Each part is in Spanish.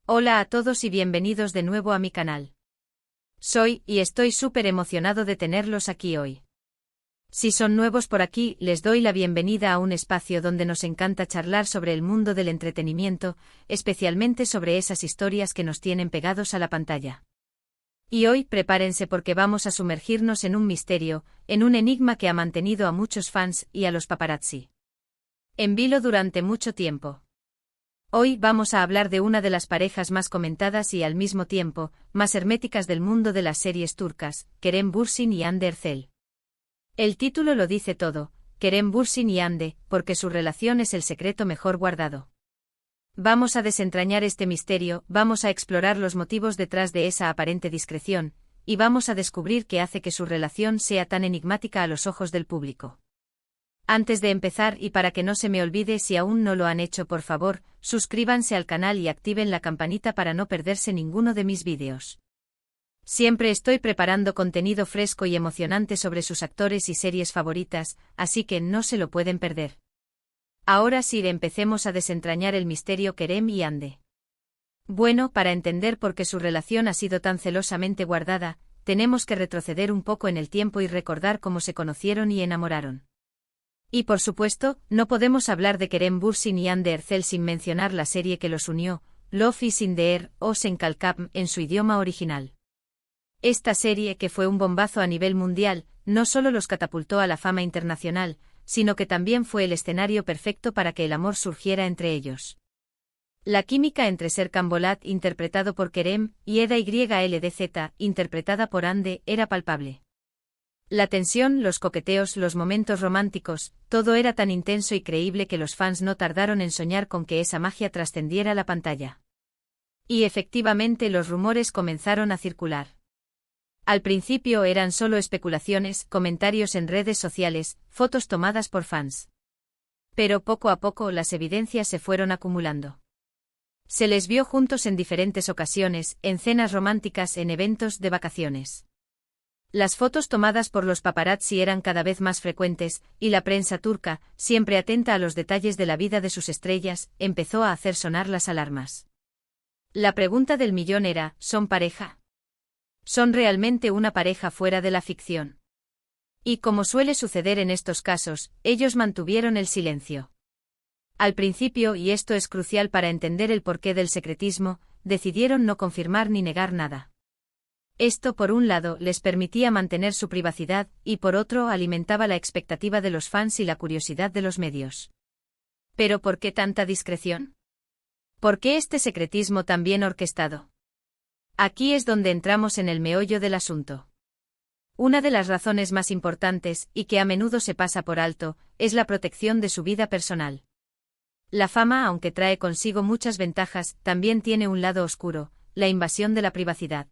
Hola a todos y bienvenidos de nuevo a mi canal. Y estoy súper emocionado de tenerlos aquí hoy. Si son nuevos por aquí, les doy la bienvenida a un espacio donde nos encanta charlar sobre el mundo del entretenimiento, especialmente sobre esas historias que nos tienen pegados a la pantalla. Y hoy prepárense porque vamos a sumergirnos en un misterio, en un enigma que ha mantenido a muchos fans y a los paparazzi en vilo durante mucho tiempo. Hoy vamos a hablar de una de las parejas más comentadas y al mismo tiempo, más herméticas del mundo de las series turcas, Kerem Bürsin y Hande Erçel. El título lo dice todo, Kerem Bürsin y Hande, porque su relación es el secreto mejor guardado. Vamos a desentrañar este misterio, vamos a explorar los motivos detrás de esa aparente discreción, y vamos a descubrir qué hace que su relación sea tan enigmática a los ojos del público. Antes de empezar y para que no se me olvide, si aún no lo han hecho, por favor, suscríbanse al canal y activen la campanita para no perderse ninguno de mis vídeos. Siempre estoy preparando contenido fresco y emocionante sobre sus actores y series favoritas, así que no se lo pueden perder. Ahora sí, empecemos a desentrañar el misterio Kerem y Hande. Bueno, para entender por qué su relación ha sido tan celosamente guardada, tenemos que retroceder un poco en el tiempo y recordar cómo se conocieron y enamoraron. Y por supuesto, no podemos hablar de Kerem Bürsin y Hande Erçel sin mencionar la serie que los unió, Love is in the Air o Sen Kalkam en su idioma original. Esta serie, que fue un bombazo a nivel mundial, no solo los catapultó a la fama internacional, sino que también fue el escenario perfecto para que el amor surgiera entre ellos. La química entre Serkan Bolat, interpretado por Kerem, y Eda YLDZ, interpretada por Hande, era palpable. La tensión, los coqueteos, los momentos románticos, todo era tan intenso y creíble que los fans no tardaron en soñar con que esa magia trascendiera la pantalla. Y efectivamente los rumores comenzaron a circular. Al principio eran solo especulaciones, comentarios en redes sociales, fotos tomadas por fans. Pero poco a poco las evidencias se fueron acumulando. Se les vio juntos en diferentes ocasiones, en cenas románticas, en eventos de vacaciones. Las fotos tomadas por los paparazzi eran cada vez más frecuentes, y la prensa turca, siempre atenta a los detalles de la vida de sus estrellas, empezó a hacer sonar las alarmas. La pregunta del millón era, ¿son pareja? ¿Son realmente una pareja fuera de la ficción? Y como suele suceder en estos casos, ellos mantuvieron el silencio. Al principio, y esto es crucial para entender el porqué del secretismo, decidieron no confirmar ni negar nada. Esto, por un lado, les permitía mantener su privacidad, y por otro, alimentaba la expectativa de los fans y la curiosidad de los medios. ¿Pero por qué tanta discreción? ¿Por qué este secretismo tan bien orquestado? Aquí es donde entramos en el meollo del asunto. Una de las razones más importantes, y que a menudo se pasa por alto, es la protección de su vida personal. La fama, aunque trae consigo muchas ventajas, también tiene un lado oscuro, la invasión de la privacidad.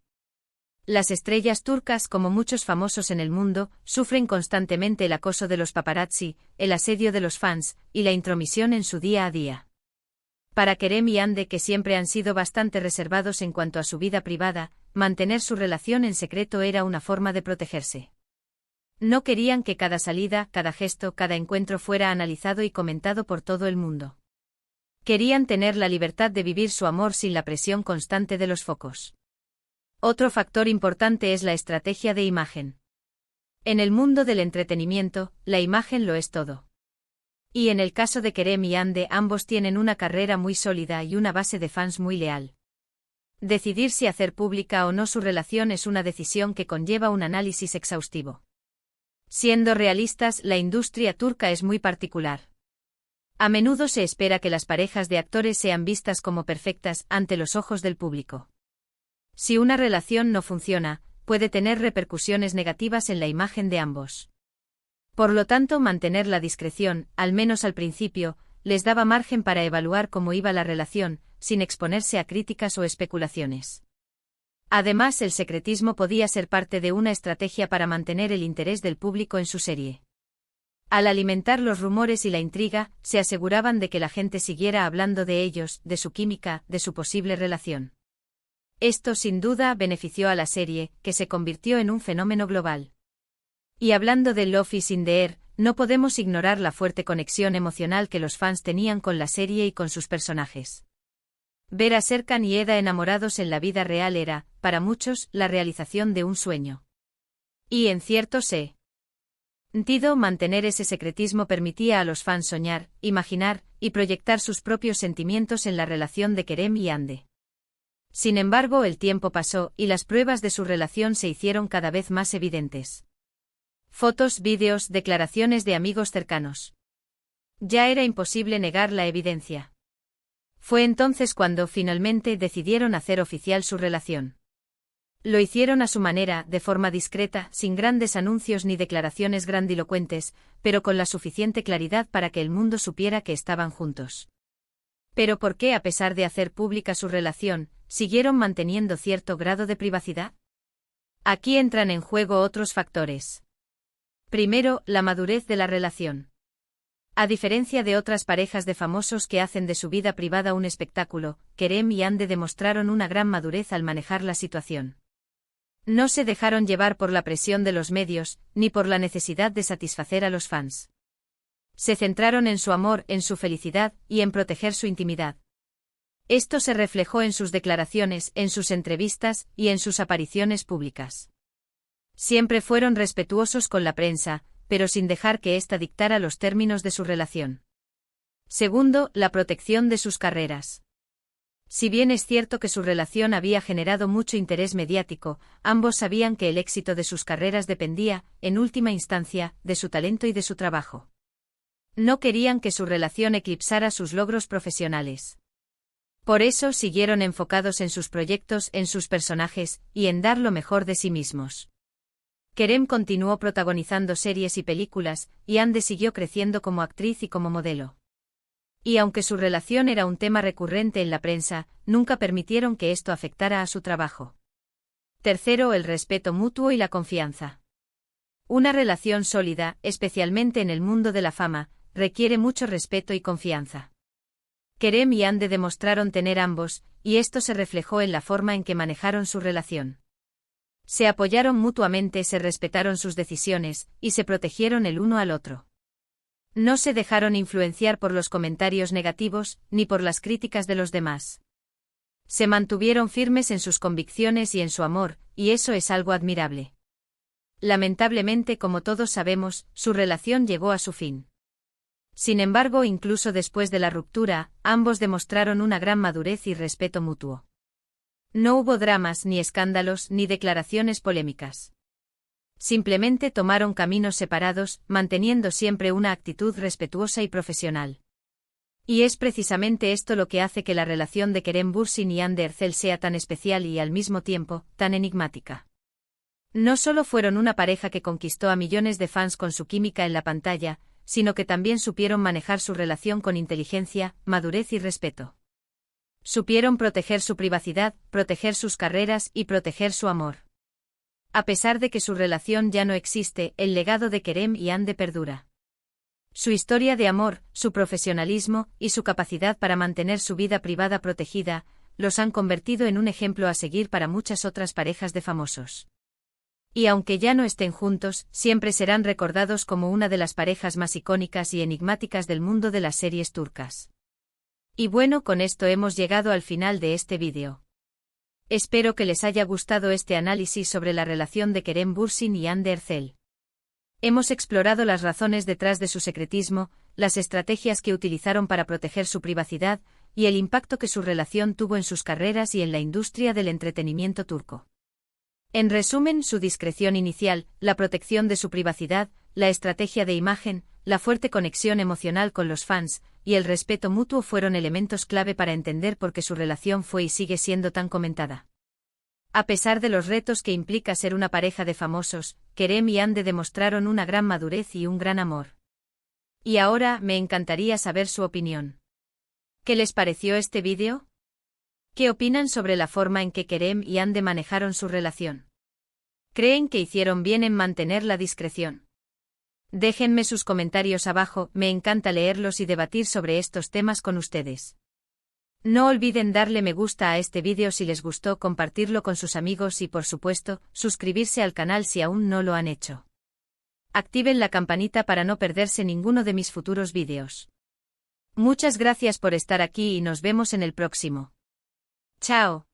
Las estrellas turcas, como muchos famosos en el mundo, sufren constantemente el acoso de los paparazzi, el asedio de los fans, y la intromisión en su día a día. Para Kerem y Hande, que siempre han sido bastante reservados en cuanto a su vida privada, mantener su relación en secreto era una forma de protegerse. No querían que cada salida, cada gesto, cada encuentro fuera analizado y comentado por todo el mundo. Querían tener la libertad de vivir su amor sin la presión constante de los focos. Otro factor importante es la estrategia de imagen. En el mundo del entretenimiento, la imagen lo es todo. Y en el caso de Kerem y Hande, ambos tienen una carrera muy sólida y una base de fans muy leal. Decidir si hacer pública o no su relación es una decisión que conlleva un análisis exhaustivo. Siendo realistas, la industria turca es muy particular. A menudo se espera que las parejas de actores sean vistas como perfectas ante los ojos del público. Si una relación no funciona, puede tener repercusiones negativas en la imagen de ambos. Por lo tanto, mantener la discreción, al menos al principio, les daba margen para evaluar cómo iba la relación, sin exponerse a críticas o especulaciones. Además, el secretismo podía ser parte de una estrategia para mantener el interés del público en su serie. Al alimentar los rumores y la intriga, se aseguraban de que la gente siguiera hablando de ellos, de su química, de su posible relación. Esto sin duda benefició a la serie, que se convirtió en un fenómeno global. Y hablando de Love is in the Air, no podemos ignorar la fuerte conexión emocional que los fans tenían con la serie y con sus personajes. Ver a Serkan y Eda enamorados en la vida real era, para muchos, la realización de un sueño. Y en cierto sentido, mantener ese secretismo permitía a los fans soñar, imaginar y proyectar sus propios sentimientos en la relación de Kerem y Hande. Sin embargo, el tiempo pasó y las pruebas de su relación se hicieron cada vez más evidentes. Fotos, vídeos, declaraciones de amigos cercanos. Ya era imposible negar la evidencia. Fue entonces cuando finalmente decidieron hacer oficial su relación. Lo hicieron a su manera, de forma discreta, sin grandes anuncios ni declaraciones grandilocuentes, pero con la suficiente claridad para que el mundo supiera que estaban juntos. Pero ¿por qué, a pesar de hacer pública su relación, siguieron manteniendo cierto grado de privacidad? Aquí entran en juego otros factores. Primero, la madurez de la relación. A diferencia de otras parejas de famosos que hacen de su vida privada un espectáculo, Kerem y Hande demostraron una gran madurez al manejar la situación. No se dejaron llevar por la presión de los medios, ni por la necesidad de satisfacer a los fans. Se centraron en su amor, en su felicidad, y en proteger su intimidad. Esto se reflejó en sus declaraciones, en sus entrevistas, y en sus apariciones públicas. Siempre fueron respetuosos con la prensa, pero sin dejar que ésta dictara los términos de su relación. Segundo, la protección de sus carreras. Si bien es cierto que su relación había generado mucho interés mediático, ambos sabían que el éxito de sus carreras dependía, en última instancia, de su talento y de su trabajo. No querían que su relación eclipsara sus logros profesionales. Por eso siguieron enfocados en sus proyectos, en sus personajes, y en dar lo mejor de sí mismos. Kerem continuó protagonizando series y películas, y Hande siguió creciendo como actriz y como modelo. Y aunque su relación era un tema recurrente en la prensa, nunca permitieron que esto afectara a su trabajo. Tercero, el respeto mutuo y la confianza. Una relación sólida, especialmente en el mundo de la fama, requiere mucho respeto y confianza. Kerem y Hande demostraron tener ambos, y esto se reflejó en la forma en que manejaron su relación. Se apoyaron mutuamente, se respetaron sus decisiones, y se protegieron el uno al otro. No se dejaron influenciar por los comentarios negativos, ni por las críticas de los demás. Se mantuvieron firmes en sus convicciones y en su amor, y eso es algo admirable. Lamentablemente, como todos sabemos, su relación llegó a su fin. Sin embargo, incluso después de la ruptura, ambos demostraron una gran madurez y respeto mutuo. No hubo dramas, ni escándalos, ni declaraciones polémicas. Simplemente tomaron caminos separados, manteniendo siempre una actitud respetuosa y profesional. Y es precisamente esto lo que hace que la relación de Kerem Bürsin y Hande Erçel sea tan especial y al mismo tiempo, tan enigmática. No solo fueron una pareja que conquistó a millones de fans con su química en la pantalla, sino que también supieron manejar su relación con inteligencia, madurez y respeto. Supieron proteger su privacidad, proteger sus carreras y proteger su amor. A pesar de que su relación ya no existe, el legado de Kerem y Hande perdura. Su historia de amor, su profesionalismo y su capacidad para mantener su vida privada protegida, los han convertido en un ejemplo a seguir para muchas otras parejas de famosos. Y aunque ya no estén juntos, siempre serán recordados como una de las parejas más icónicas y enigmáticas del mundo de las series turcas. Y bueno, con esto hemos llegado al final de este vídeo. Espero que les haya gustado este análisis sobre la relación de Kerem Bürsin y Hande Erçel. Hemos explorado las razones detrás de su secretismo, las estrategias que utilizaron para proteger su privacidad, y el impacto que su relación tuvo en sus carreras y en la industria del entretenimiento turco. En resumen, su discreción inicial, la protección de su privacidad, la estrategia de imagen, la fuerte conexión emocional con los fans, y el respeto mutuo fueron elementos clave para entender por qué su relación fue y sigue siendo tan comentada. A pesar de los retos que implica ser una pareja de famosos, Kerem y Hande demostraron una gran madurez y un gran amor. Y ahora, me encantaría saber su opinión. ¿Qué les pareció este vídeo? ¿Qué opinan sobre la forma en que Kerem y Hande manejaron su relación? ¿Creen que hicieron bien en mantener la discreción? Déjenme sus comentarios abajo, me encanta leerlos y debatir sobre estos temas con ustedes. No olviden darle me gusta a este vídeo si les gustó, compartirlo con sus amigos y por supuesto, suscribirse al canal si aún no lo han hecho. Activen la campanita para no perderse ninguno de mis futuros vídeos. Muchas gracias por estar aquí y nos vemos en el próximo. Chao.